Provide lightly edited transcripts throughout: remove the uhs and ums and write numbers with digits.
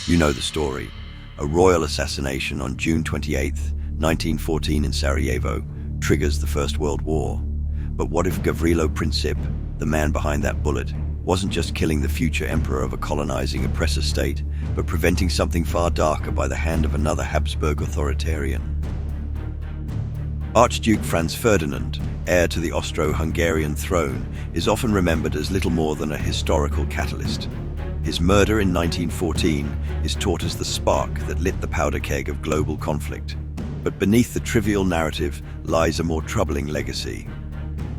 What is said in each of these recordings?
You know the story. A royal assassination on June 28, 1914 in Sarajevo triggers the First World War. But what if Gavrilo Princip, the man behind that bullet, wasn't just killing the future emperor of a colonizing oppressor state, but preventing something far darker by the hand of another Habsburg authoritarian? Archduke Franz Ferdinand, heir to the Austro-Hungarian throne, is often remembered as little more than a historical catalyst. His murder in 1914 is taught as the spark that lit the powder keg of global conflict. But beneath the trivial narrative lies a more troubling legacy.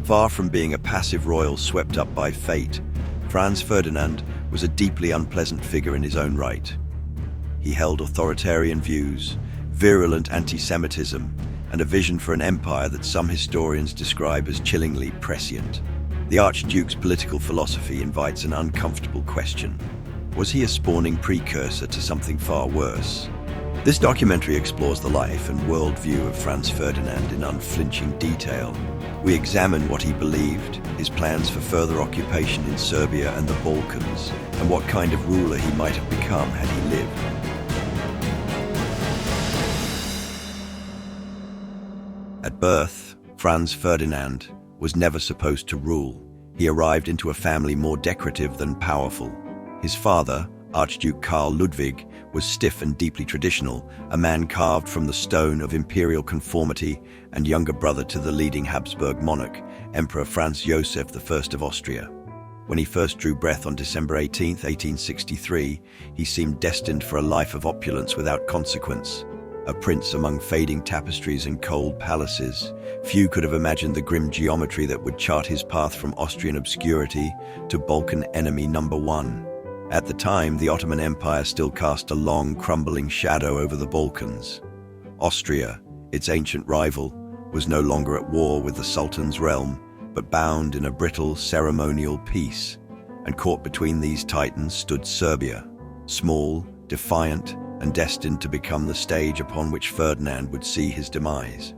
Far from being a passive royal swept up by fate, Franz Ferdinand was a deeply unpleasant figure in his own right. He held authoritarian views, virulent anti-Semitism, and a vision for an empire that some historians describe as chillingly prescient. The Archduke's political philosophy invites an uncomfortable question. Was he a spawning precursor to something far worse? This documentary explores the life and worldview of Franz Ferdinand in unflinching detail. We examine what he believed, his plans for further occupation in Serbia and the Balkans, and what kind of ruler he might have become had he lived. At birth, Franz Ferdinand was never supposed to rule. He arrived into a family more decorative than powerful. His father, Archduke Karl Ludwig, was stiff and deeply traditional, a man carved from the stone of imperial conformity and younger brother to the leading Habsburg monarch, Emperor Franz Joseph I of Austria. When he first drew breath on December 18, 1863, he seemed destined for a life of opulence without consequence. A prince among fading tapestries and cold palaces, few could have imagined the grim geometry that would chart his path from Austrian obscurity to Balkan enemy number one. At the time, the Ottoman Empire still cast a long, crumbling shadow over the Balkans. Austria, its ancient rival, was no longer at war with the Sultan's realm, but bound in a brittle ceremonial peace. And caught between these titans stood Serbia, small, defiant, and destined to become the stage upon which Ferdinand would see his demise.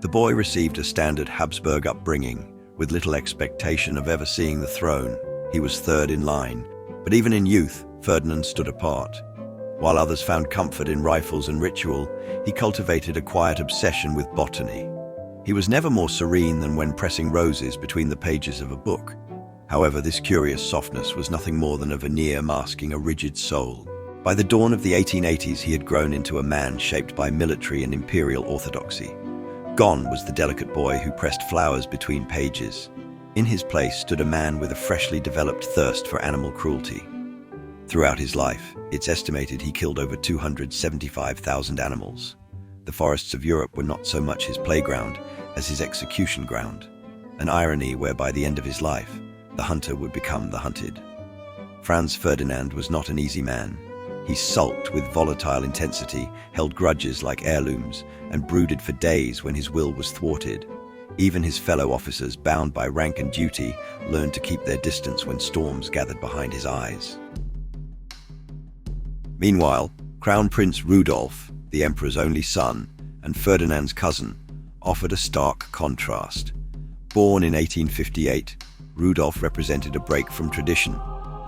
The boy received a standard Habsburg upbringing, with little expectation of ever seeing the throne. He was third in line, but even in youth, Ferdinand stood apart. While others found comfort in rifles and ritual, he cultivated a quiet obsession with botany. He was never more serene than when pressing roses between the pages of a book. However, this curious softness was nothing more than a veneer masking a rigid soul. By the dawn of the 1880s, he had grown into a man shaped by military and imperial orthodoxy. Gone was the delicate boy who pressed flowers between pages. In his place stood a man with a freshly developed thirst for animal cruelty. Throughout his life, it's estimated he killed over 275,000 animals. The forests of Europe were not so much his playground as his execution ground, an irony where by the end of his life, the hunter would become the hunted. Franz Ferdinand was not an easy man. He sulked with volatile intensity, held grudges like heirlooms, and brooded for days when his will was thwarted. Even his fellow officers, bound by rank and duty, learned to keep their distance when storms gathered behind his eyes. Meanwhile, Crown Prince Rudolf, the emperor's only son, and Ferdinand's cousin, offered a stark contrast. Born in 1858, Rudolf represented a break from tradition,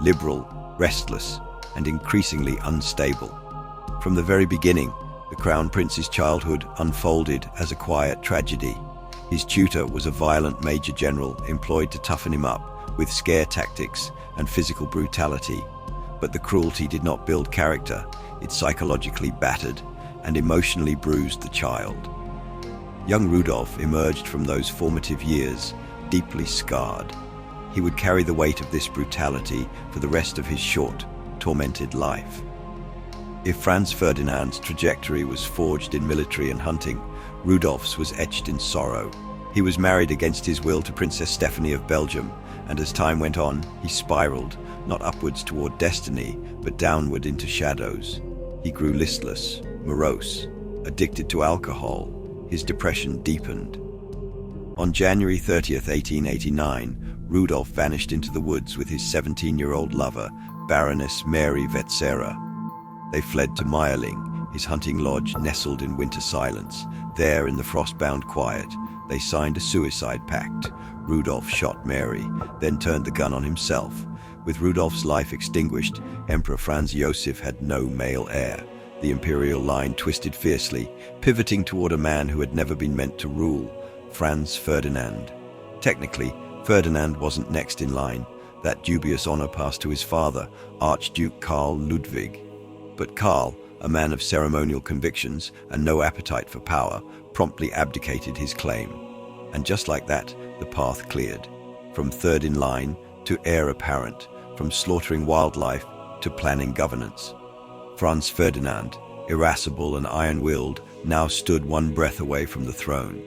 liberal, restless, and increasingly unstable. From the very beginning, the Crown Prince's childhood unfolded as a quiet tragedy. His tutor was a violent major general employed to toughen him up with scare tactics and physical brutality. But the cruelty did not build character, it psychologically battered and emotionally bruised the child. Young Rudolf emerged from those formative years deeply scarred. He would carry the weight of this brutality for the rest of his short, tormented life. If Franz Ferdinand's trajectory was forged in military and hunting, Rudolf's was etched in sorrow. He was married against his will to Princess Stephanie of Belgium, and as time went on, he spiraled, not upwards toward destiny, but downward into shadows. He grew listless, morose, addicted to alcohol. His depression deepened. On January 30th, 1889, Rudolf vanished into the woods with his 17-year-old lover, Baroness Mary Vetsera. They fled to Meierling, his hunting lodge nestled in winter silence. There, in the frost-bound quiet, they signed a suicide pact. Rudolf shot Mary, then turned the gun on himself. With Rudolf's life extinguished, Emperor Franz Josef had no male heir. The imperial line twisted fiercely, pivoting toward a man who had never been meant to rule, Franz Ferdinand. Technically, Ferdinand wasn't next in line. That dubious honor passed to his father, Archduke Karl Ludwig. But Karl, a man of ceremonial convictions and no appetite for power, promptly abdicated his claim. And just like that, the path cleared. From third in line to heir apparent, from slaughtering wildlife to planning governance. Franz Ferdinand, irascible and iron-willed, now stood one breath away from the throne.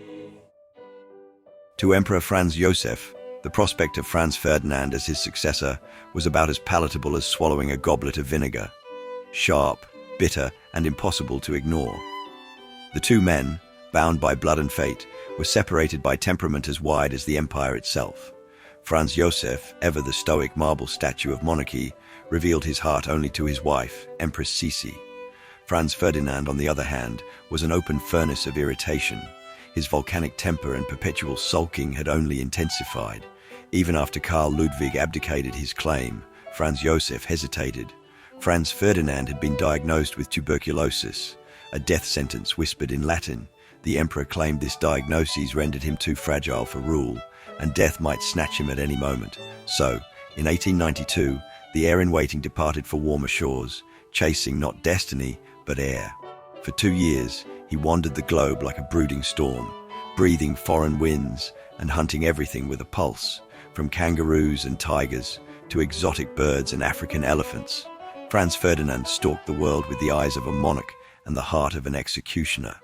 To Emperor Franz Josef, the prospect of Franz Ferdinand as his successor was about as palatable as swallowing a goblet of vinegar. Sharp, bitter, and impossible to ignore. The two men, bound by blood and fate, were separated by temperament as wide as the empire itself. Franz Josef, ever the stoic marble statue of monarchy, revealed his heart only to his wife, Empress Sisi. Franz Ferdinand, on the other hand, was an open furnace of irritation. His volcanic temper and perpetual sulking had only intensified. Even after Karl Ludwig abdicated his claim, Franz Josef hesitated. Franz Ferdinand had been diagnosed with tuberculosis, a death sentence whispered in Latin. The emperor claimed this diagnosis rendered him too fragile for rule, and death might snatch him at any moment. So, in 1892, the heir-in-waiting departed for warmer shores, chasing not destiny, but air. For 2 years, he wandered the globe like a brooding storm, breathing foreign winds and hunting everything with a pulse, from kangaroos and tigers to exotic birds and African elephants. Franz Ferdinand stalked the world with the eyes of a monarch and the heart of an executioner.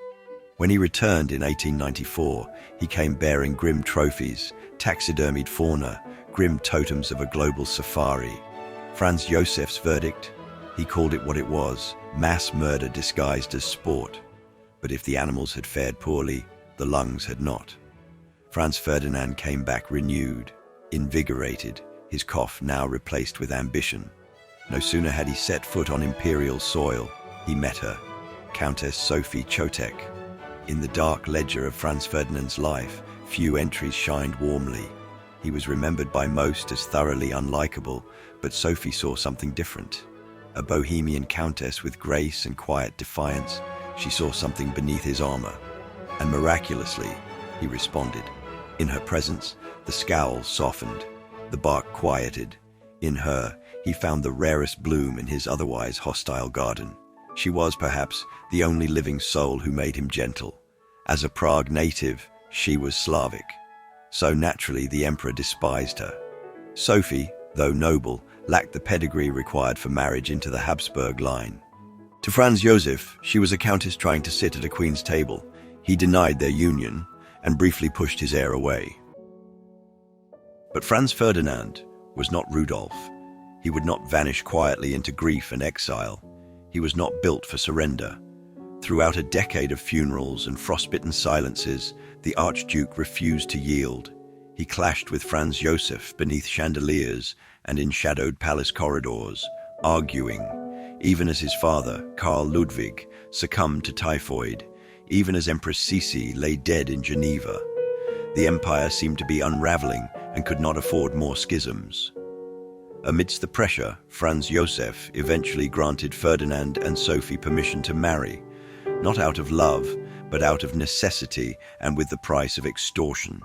When he returned in 1894, he came bearing grim trophies, taxidermied fauna, grim totems of a global safari. Franz Josef's verdict? He called it what it was, mass murder disguised as sport. But if the animals had fared poorly, the lungs had not. Franz Ferdinand came back renewed, invigorated, his cough now replaced with ambition. No sooner had he set foot on imperial soil, he met her, Countess Sophie Chotek. In the dark ledger of Franz Ferdinand's life, few entries shined warmly. He was remembered by most as thoroughly unlikable, but Sophie saw something different. A bohemian countess with grace and quiet defiance, she saw something beneath his armor. And miraculously, he responded. In her presence, the scowl softened, the bark quieted. In her, he found the rarest bloom in his otherwise hostile garden. She was, perhaps, the only living soul who made him gentle. As a Prague native, she was Slavic. So naturally, the emperor despised her. Sophie, though noble, lacked the pedigree required for marriage into the Habsburg line. To Franz Josef, she was a countess trying to sit at a queen's table. He denied their union and briefly pushed his heir away. But Franz Ferdinand was not Rudolf. He would not vanish quietly into grief and exile. He was not built for surrender. Throughout a decade of funerals and frostbitten silences, the Archduke refused to yield. He clashed with Franz Josef beneath chandeliers and in shadowed palace corridors, arguing, even as his father, Karl Ludwig, succumbed to typhoid, even as Empress Sisi lay dead in Geneva. The empire seemed to be unraveling and could not afford more schisms. Amidst the pressure, Franz Josef eventually granted Ferdinand and Sophie permission to marry, not out of love, but out of necessity and with the price of extortion.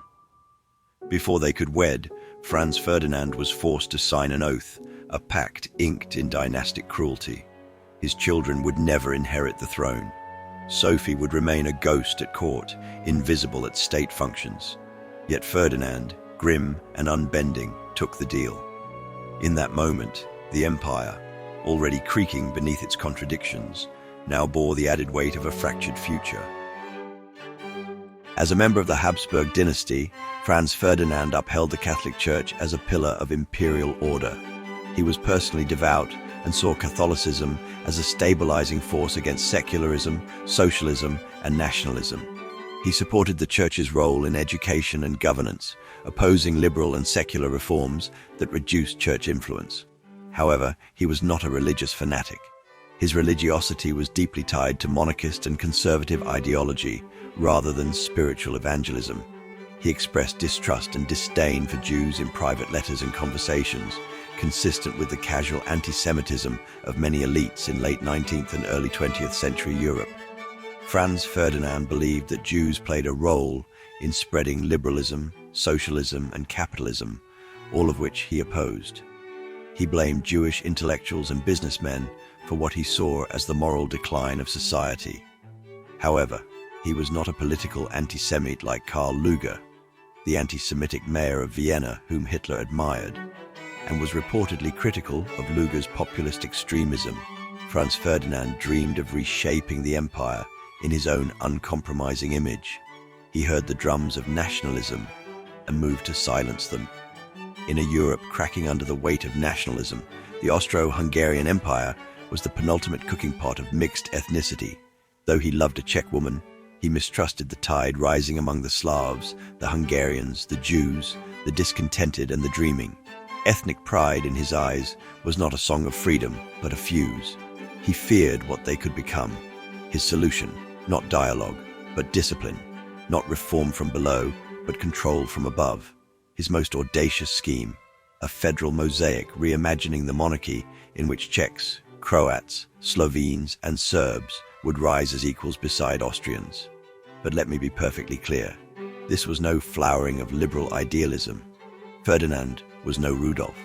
Before they could wed, Franz Ferdinand was forced to sign an oath, a pact inked in dynastic cruelty. His children would never inherit the throne. Sophie would remain a ghost at court, invisible at state functions. Yet Ferdinand, grim and unbending, took the deal. In that moment, the empire, already creaking beneath its contradictions, now bore the added weight of a fractured future. As a member of the Habsburg dynasty, Franz Ferdinand upheld the Catholic Church as a pillar of imperial order. He was personally devout and saw Catholicism as a stabilizing force against secularism, socialism, and nationalism. He supported the Church's role in education and governance, opposing liberal and secular reforms that reduced Church influence. However, he was not a religious fanatic. His religiosity was deeply tied to monarchist and conservative ideology rather than spiritual evangelism. He expressed distrust and disdain for Jews in private letters and conversations, consistent with the casual anti-Semitism of many elites in late 19th and early 20th century Europe. Franz Ferdinand believed that Jews played a role in spreading liberalism, socialism, and capitalism, all of which he opposed. He blamed Jewish intellectuals and businessmen for what he saw as the moral decline of society. However, he was not a political anti-Semite like Karl Lueger, the anti-Semitic mayor of Vienna whom Hitler admired, and was reportedly critical of Lueger's populist extremism. Franz Ferdinand dreamed of reshaping the empire in his own uncompromising image. He heard the drums of nationalism and moved to silence them. In a Europe cracking under the weight of nationalism, the Austro-Hungarian Empire was the penultimate cooking pot of mixed ethnicity. Though he loved a Czech woman, he mistrusted the tide rising among the Slavs, the Hungarians, the Jews, the discontented and the dreaming. Ethnic pride in his eyes was not a song of freedom, but a fuse. He feared what they could become. His solution, not dialogue, but discipline, not reform from below, but control from above. His most audacious scheme, a federal mosaic reimagining the monarchy in which Czechs, Croats, Slovenes, and Serbs would rise as equals beside Austrians. But let me be perfectly clear. This was no flowering of liberal idealism. Ferdinand was no Rudolph.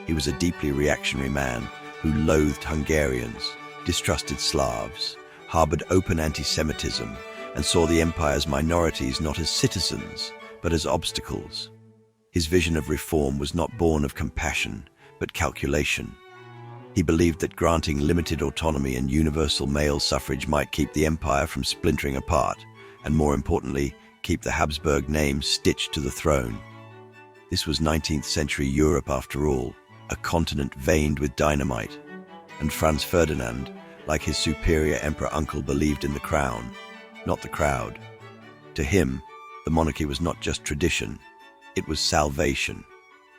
He was a deeply reactionary man who loathed Hungarians, distrusted Slavs, harbored open anti-Semitism, and saw the empire's minorities not as citizens, but as obstacles. His vision of reform was not born of compassion, but calculation. He believed that granting limited autonomy and universal male suffrage might keep the empire from splintering apart, and more importantly, keep the Habsburg name stitched to the throne. This was 19th century Europe after all, a continent veined with dynamite. And Franz Ferdinand, like his superior emperor uncle, believed in the crown, not the crowd. To him, the monarchy was not just tradition, it was salvation.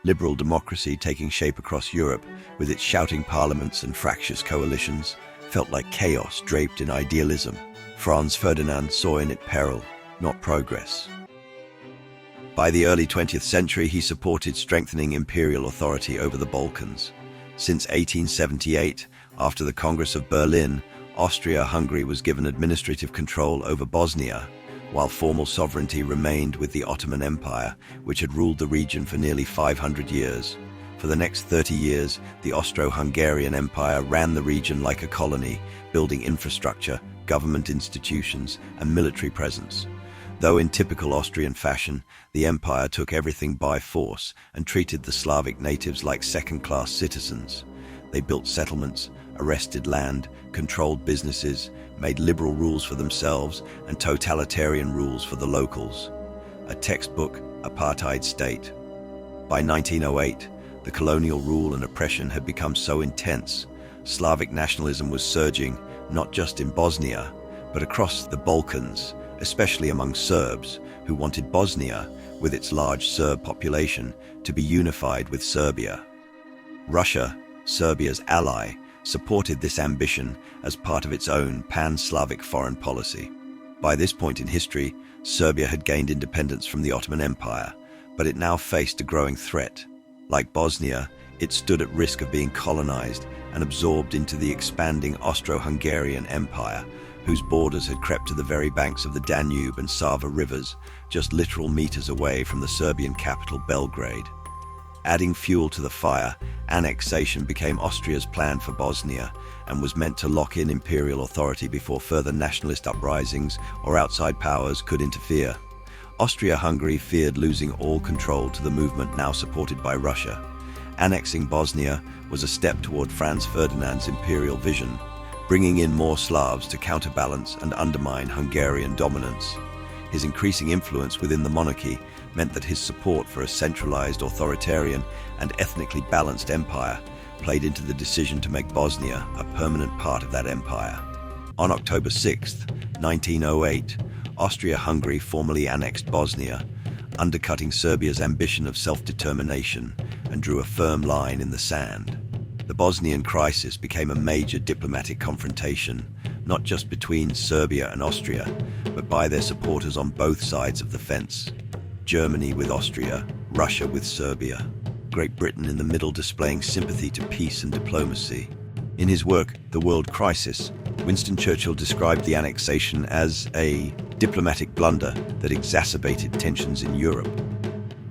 Liberal democracy taking shape across Europe with its shouting parliaments and fractious coalitions felt like chaos draped in idealism. Franz Ferdinand saw in it peril, not progress. By the early 20th century, he supported strengthening imperial authority over the Balkans. Since 1878, after the Congress of Berlin, Austria-Hungary was given administrative control over Bosnia, while formal sovereignty remained with the Ottoman Empire, which had ruled the region for nearly 500 years. For the next 30 years, the Austro-Hungarian Empire ran the region like a colony, building infrastructure, government institutions, and military presence. Though in typical Austrian fashion, the empire took everything by force and treated the Slavic natives like second-class citizens. They built settlements, arrested land, controlled businesses, made liberal rules for themselves and totalitarian rules for the locals. A textbook apartheid state. By 1908, the colonial rule and oppression had become so intense, Slavic nationalism was surging not just in Bosnia, but across the Balkans, especially among Serbs, who wanted Bosnia, with its large Serb population, to be unified with Serbia. Russia, Serbia's ally, supported this ambition as part of its own pan-Slavic foreign policy. By this point in history, Serbia had gained independence from the Ottoman Empire, but it now faced a growing threat. Like Bosnia, it stood at risk of being colonized and absorbed into the expanding Austro-Hungarian Empire, whose borders had crept to the very banks of the Danube and Sava rivers, just literal meters away from the Serbian capital Belgrade. Adding fuel to the fire, annexation became Austria's plan for Bosnia and was meant to lock in imperial authority before further nationalist uprisings or outside powers could interfere. Austria-Hungary feared losing all control to the movement now supported by Russia. Annexing Bosnia was a step toward Franz Ferdinand's imperial vision, bringing in more Slavs to counterbalance and undermine Hungarian dominance. His increasing influence within the monarchy meant that his support for a centralized, authoritarian, and ethnically balanced empire played into the decision to make Bosnia a permanent part of that empire. On October 6, 1908, Austria-Hungary formally annexed Bosnia, undercutting Serbia's ambition of self-determination, and drew a firm line in the sand. The Bosnian crisis became a major diplomatic confrontation, not just between Serbia and Austria, but by their supporters on both sides of the fence. Germany with Austria, Russia with Serbia. Great Britain in the middle, displaying sympathy to peace and diplomacy. In his work, The World Crisis, Winston Churchill described the annexation as a diplomatic blunder that exacerbated tensions in Europe.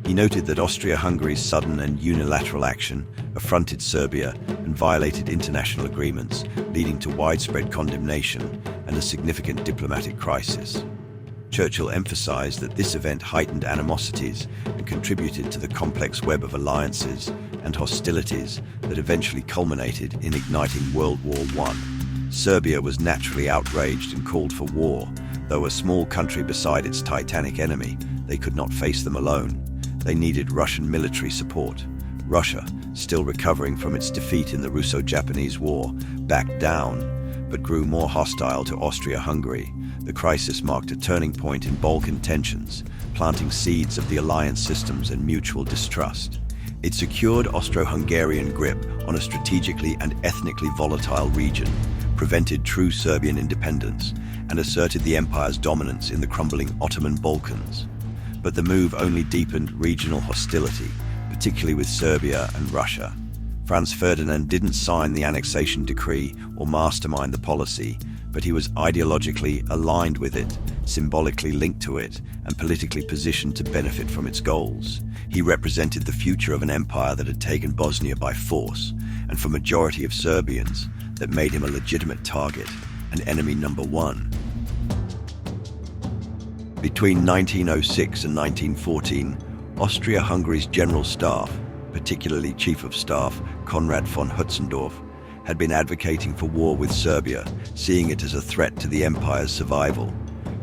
He noted that Austria-Hungary's sudden and unilateral action affronted Serbia and violated international agreements, leading to widespread condemnation and a significant diplomatic crisis. Churchill emphasized that this event heightened animosities and contributed to the complex web of alliances and hostilities that eventually culminated in igniting World War I. Serbia was naturally outraged and called for war. Though a small country beside its titanic enemy, they could not face them alone. They needed Russian military support. Russia, still recovering from its defeat in the Russo-Japanese War, backed down, but grew more hostile to Austria-Hungary. The crisis marked a turning point in Balkan tensions, planting seeds of the alliance systems and mutual distrust. It secured Austro-Hungarian grip on a strategically and ethnically volatile region, prevented true Serbian independence, and asserted the empire's dominance in the crumbling Ottoman Balkans. But the move only deepened regional hostility, particularly with Serbia and Russia. Franz Ferdinand didn't sign the annexation decree or mastermind the policy, but he was ideologically aligned with it, symbolically linked to it, and politically positioned to benefit from its goals. He represented the future of an empire that had taken Bosnia by force, and for a majority of Serbians, that made him a legitimate target, an enemy number one. Between 1906 and 1914, Austria-Hungary's General Staff, particularly Chief of Staff Konrad von Hötzendorf, had been advocating for war with Serbia, seeing it as a threat to the empire's survival.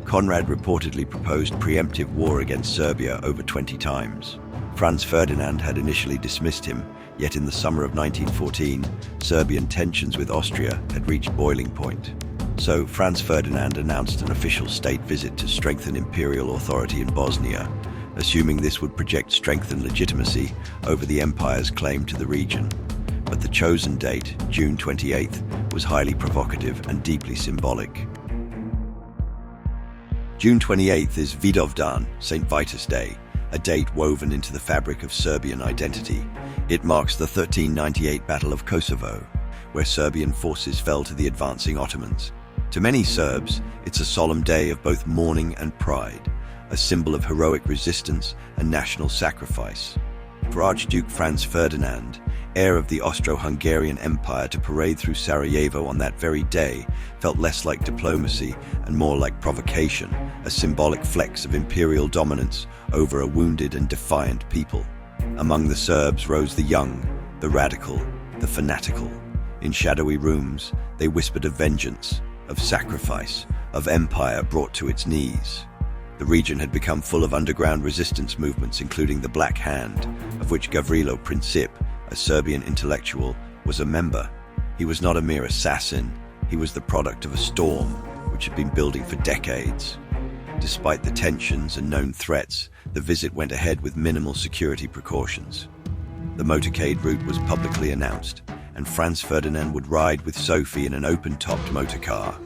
Konrad reportedly proposed preemptive war against Serbia over 20 times. Franz Ferdinand had initially dismissed him, yet in the summer of 1914, Serbian tensions with Austria had reached boiling point. So Franz Ferdinand announced an official state visit to strengthen imperial authority in Bosnia, assuming this would project strength and legitimacy over the empire's claim to the region. But the chosen date, June 28th, was highly provocative and deeply symbolic. June 28th is Vidovdan, St. Vitus Day, a date woven into the fabric of Serbian identity. It marks the 1398 Battle of Kosovo, where Serbian forces fell to the advancing Ottomans. To many Serbs, it's a solemn day of both mourning and pride, a symbol of heroic resistance and national sacrifice. For Archduke Franz Ferdinand, heir of the Austro-Hungarian Empire, to parade through Sarajevo on that very day felt less like diplomacy and more like provocation, a symbolic flex of imperial dominance over a wounded and defiant people. Among the Serbs rose the young, the radical, the fanatical. In shadowy rooms, they whispered of vengeance, of sacrifice, of empire brought to its knees. The region had become full of underground resistance movements, including the Black Hand, of which Gavrilo Princip, a Serbian intellectual, was a member. He was not a mere assassin, he was the product of a storm which had been building for decades. Despite the tensions and known threats, the visit went ahead with minimal security precautions. The motorcade route was publicly announced, and Franz Ferdinand would ride with Sophie in an open-topped motorcar.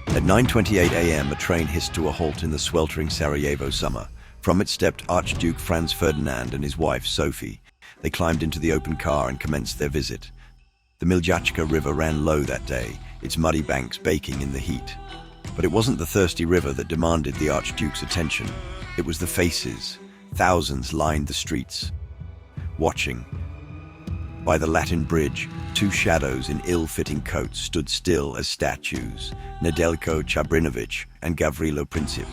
At 9:28 a.m., a train hissed to a halt in the sweltering Sarajevo summer. From it stepped Archduke Franz Ferdinand and his wife, Sophie. They climbed into the open car and commenced their visit. The Miljacka River ran low that day, its muddy banks baking in the heat. But it wasn't the thirsty river that demanded the Archduke's attention. It was the faces. Thousands lined the streets, watching. By the Latin Bridge, two shadows in ill-fitting coats stood still as statues, Nedeljko Čabrinović and Gavrilo Princip.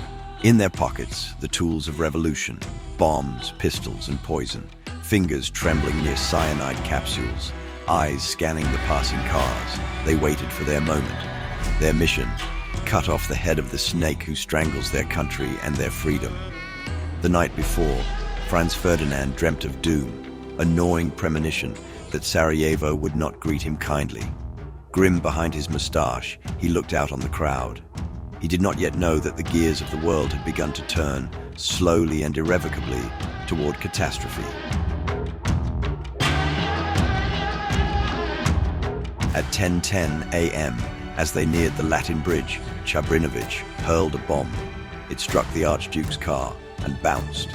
In their pockets, the tools of revolution, bombs, pistols, and poison, fingers trembling near cyanide capsules, eyes scanning the passing cars. They waited for their moment. Their mission: cut off the head of the snake who strangles their country and their freedom. The night before, Franz Ferdinand dreamt of doom, a gnawing premonition that Sarajevo would not greet him kindly. Grim behind his moustache, he looked out on the crowd. He did not yet know that the gears of the world had begun to turn, slowly and irrevocably, toward catastrophe. At 10:10 a.m., as they neared the Latin bridge, Chabrinovic hurled a bomb. It struck the Archduke's car and bounced.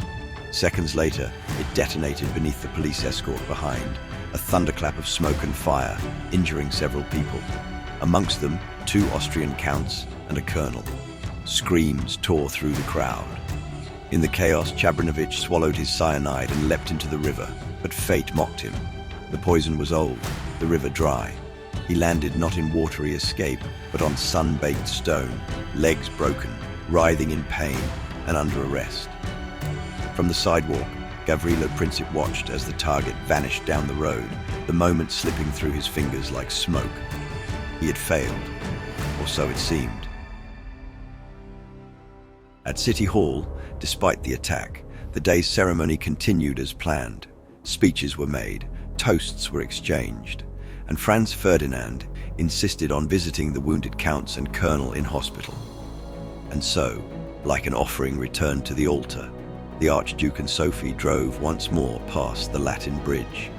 Seconds later, it detonated beneath the police escort behind, a thunderclap of smoke and fire, injuring several people. Amongst them, 2 Austrian counts and a colonel. Screams tore through the crowd. In the chaos, Chabrinovic swallowed his cyanide and leapt into the river, but fate mocked him. The poison was old, the river dry. He landed not in watery escape, but on sun-baked stone, legs broken, writhing in pain and under arrest. From the sidewalk, Gavrilo Princip watched as the target vanished down the road, the moment slipping through his fingers like smoke. He had failed, or so it seemed. At City Hall, despite the attack, the day's ceremony continued as planned. Speeches were made, toasts were exchanged, and Franz Ferdinand insisted on visiting the wounded counts and colonel in hospital. And so, like an offering returned to the altar, the Archduke and Sophie drove once more past the Latin bridge.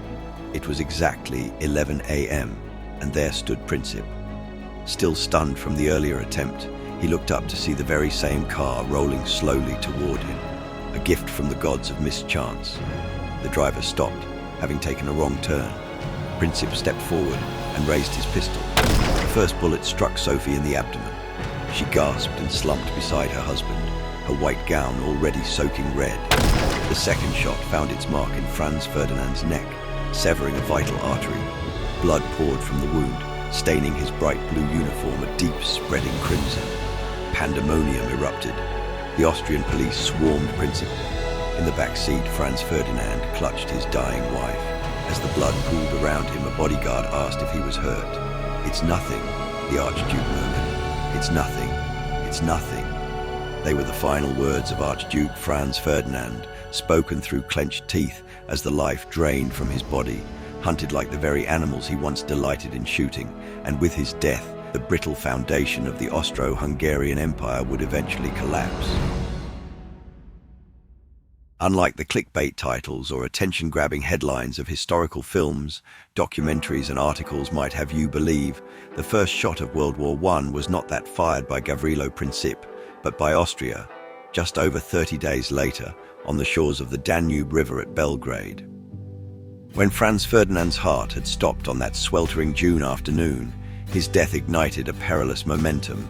It was exactly 11 a.m., and there stood Princip. Still stunned from the earlier attempt, he looked up to see the very same car rolling slowly toward him, a gift from the gods of mischance. The driver stopped, having taken a wrong turn. Princip stepped forward and raised his pistol. The first bullet struck Sophie in the abdomen. She gasped and slumped beside her husband, her white gown already soaking red. The second shot found its mark in Franz Ferdinand's neck, severing a vital artery. Blood poured from the wound, staining his bright blue uniform a deep, spreading crimson. Pandemonium erupted. The Austrian police swarmed Princip. In the back seat, Franz Ferdinand clutched his dying wife. As the blood pooled around him, a bodyguard asked if he was hurt. "It's nothing," the Archduke murmured. "It's nothing. It's nothing." They were the final words of Archduke Franz Ferdinand, spoken through clenched teeth as the life drained from his body, hunted like the very animals he once delighted in shooting, and with his death, the brittle foundation of the Austro-Hungarian Empire would eventually collapse. Unlike the clickbait titles or attention-grabbing headlines of historical films, documentaries and articles might have you believe, the first shot of World War I was not that fired by Gavrilo Princip, but by Austria, just over 30 days later, on the shores of the Danube River at Belgrade. When Franz Ferdinand's heart had stopped on that sweltering June afternoon, his death ignited a perilous momentum.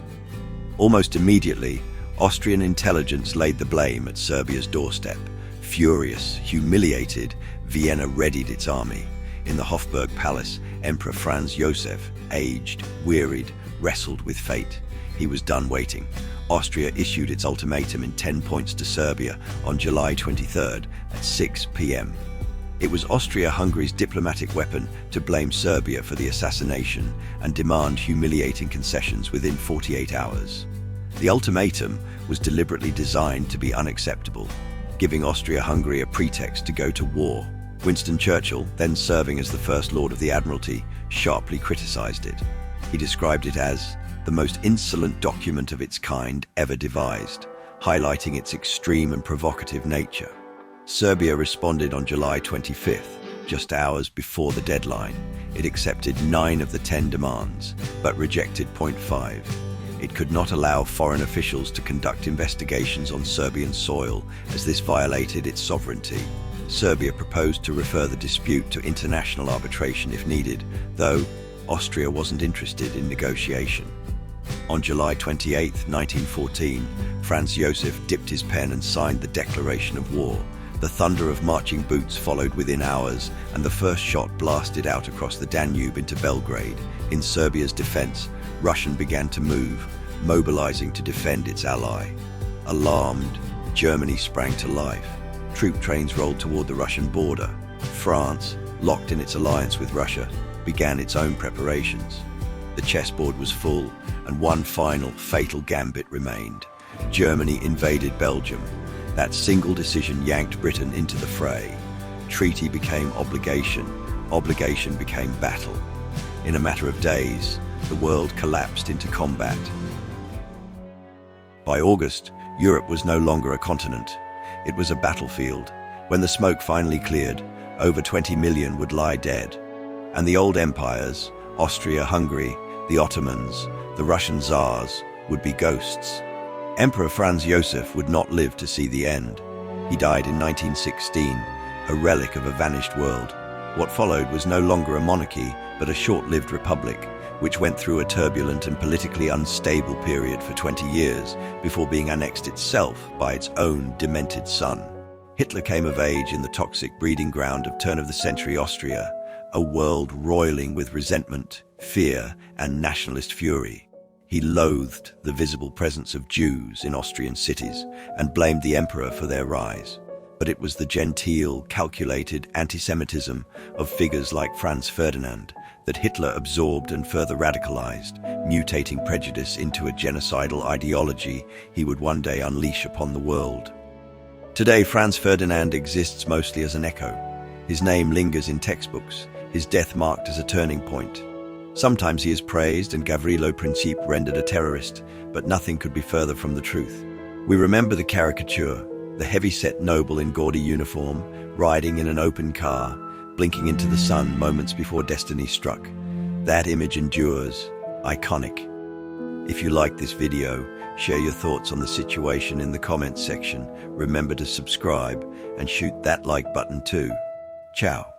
Almost immediately, Austrian intelligence laid the blame at Serbia's doorstep. Furious, humiliated, Vienna readied its army. In the Hofburg Palace, Emperor Franz Joseph, aged, wearied, wrestled with fate. He was done waiting. Austria issued its ultimatum in 10 points to Serbia on July 23rd at 6 p.m. It was Austria-Hungary's diplomatic weapon to blame Serbia for the assassination and demand humiliating concessions within 48 hours. The ultimatum was deliberately designed to be unacceptable, giving Austria-Hungary a pretext to go to war. Winston Churchill, then serving as the First Lord of the Admiralty, sharply criticized it. He described it as the most insolent document of its kind ever devised, highlighting its extreme and provocative nature. Serbia responded on July 25th, just hours before the deadline. It accepted 9 of the 10 demands, but rejected point 5. It could not allow foreign officials to conduct investigations on Serbian soil, as this violated its sovereignty. Serbia proposed to refer the dispute to international arbitration if needed, though Austria wasn't interested in negotiation. On July 28, 1914, Franz Joseph dipped his pen and signed the declaration of war. The thunder of marching boots followed within hours, and the first shot blasted out across the Danube into Belgrade. In Serbia's defense, Russia began to move, mobilizing to defend its ally. Alarmed, Germany sprang to life. Troop trains rolled toward the Russian border. France, locked in its alliance with Russia, began its own preparations. The chessboard was full, and one final, fatal gambit remained. Germany invaded Belgium. That single decision yanked Britain into the fray. Treaty became obligation. Obligation became battle. In a matter of days, the world collapsed into combat. By August, Europe was no longer a continent. It was a battlefield. When the smoke finally cleared, over 20 million would lie dead. And the old empires, Austria-Hungary, the Ottomans, the Russian Tsars would be ghosts. Emperor Franz Joseph would not live to see the end. He died in 1916, a relic of a vanished world. What followed was no longer a monarchy, but a short-lived republic, which went through a turbulent and politically unstable period for 20 years before being annexed itself by its own demented son. Hitler came of age in the toxic breeding ground of turn-of-the-century Austria, a world roiling with resentment, fear, and nationalist fury. He loathed the visible presence of Jews in Austrian cities and blamed the emperor for their rise. But it was the genteel, calculated antisemitism of figures like Franz Ferdinand that Hitler absorbed and further radicalized, mutating prejudice into a genocidal ideology he would one day unleash upon the world. Today, Franz Ferdinand exists mostly as an echo. His name lingers in textbooks, his death marked as a turning point. Sometimes he is praised and Gavrilo Princip rendered a terrorist, but nothing could be further from the truth. We remember the caricature, the heavy-set noble in gaudy uniform, riding in an open car, blinking into the sun moments before destiny struck. That image endures, iconic. If you liked this video, share your thoughts on the situation in the comments section. Remember to subscribe and shoot that like button too. Ciao.